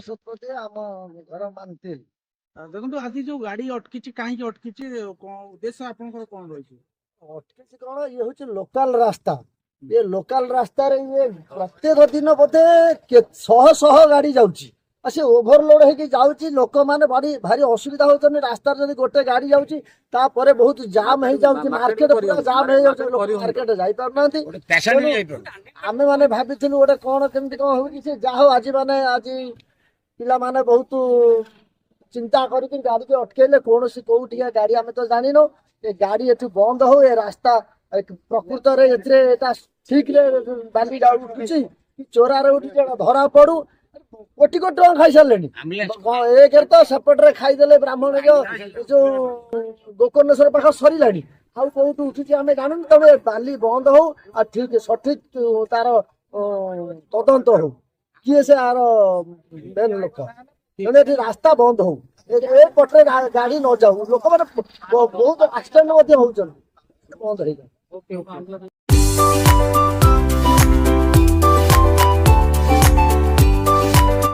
ଶତପଥୀ ଆମ ଘର ମାନତିଲ। ଦେଖନ୍ତୁ ଆଜି ଯୋଉ ଗାଡି ଅଟକିଛି କାହିଁକି ଅଟକିଛି କଣ ଉଦ୍ଦେଶ୍ୟ ଆପଣଙ୍କର କଣ ରହିଛି? ଅଟକିଛି କଣ, ଇଏ ହଉଛି ଲୋକାଲ ରାସ୍ତା। ଏ ଲୋକାଲ ରାସ୍ତାରେ ଇଏ ପ୍ରତ୍ୟେକ ଦିନ ବୋଧେ ଶହ ଶହ ଗାଡି ଯାଉଛି, ଆଉ ସେ ଓଭରଲୋଡ ହେଇକି ଯାଉଛି। ଲୋକମାନେ ଭାରି ଅସୁବିଧା ହଉଛନ୍ତି। ରାସ୍ତାରେ ଯଦି ଗୋଟେ ଗାଡି ଯାଉଛି ତାପରେ ବହୁତ ଜାମ୍ ହେଇଯାଉଛି, ମାର୍କେଟ ପୁରା ଜାମ୍ ହେଇଯାଉଛି, ଲୋକ ମାର୍କେଟ ଯାଇପାରୁନାହାନ୍ତି। ଆମେ ମାନେ ଭାବିଥିଲୁ ଗୋଟେ କଣ କେମିତି କଣ ହଉଛି, ସେ ଯାହା ହଉ ଆଜି ପିଲାମାନେ ବହୁତ ଚିନ୍ତା କରିକି ଗାଡିକି ଅଟକେଇଲେ। କୌଣସି କୋଉଠିକା ଗାଡି ଆମେ ତ ଜାଣିନୁ, ଏ ଗାଡି ଏଠୁ ବନ୍ଦ ହଉ। ଏ ରାସ୍ତା ପ୍ରକୃତରେ ଏଥିରେ ଏଟା ଠିକରେ ବାଲି ଉଠୁଛି କି ଚୋରାରେ ଉଠୁଛି ଏଟା ଧରା ପଡୁ। କୋଟି କୋଟି ଟଙ୍କା ଖାଇସାରିଲେଣି। ଏକରେ ତ ସେପଟରେ ଖାଇଦେଲେ ବ୍ରାହ୍ମଣ ଯୋଉ ଗୋକର୍ଣ୍ଣେଶ୍ୱର ପାଖ ସରିଲାଣି, ଆଉ କୋଉଠୁ ଉଠୁଛି ଆମେ ଜାଣୁନୁ। ତবে ବାଲି ବନ୍ଦ ହଉ, ଆଉ ଠିକ ସଠିକ ତାର ତଦନ୍ତ ହଉ, କିଏ ସେ ଆର ମେନ୍ ଲୋକ। ତେଣୁ ଏଠି ରାସ୍ତା ବନ୍ଦ ହଉ, ଏ ପଟରେ ଗାଡି ନ ଯାଉ। ଲୋକମାନେ ବହୁତ ଆକ୍ସିଡେଣ୍ଟ ମଧ୍ୟ ହଉଛନ୍ତି, ବନ୍ଦ ହେଇଯାଉ।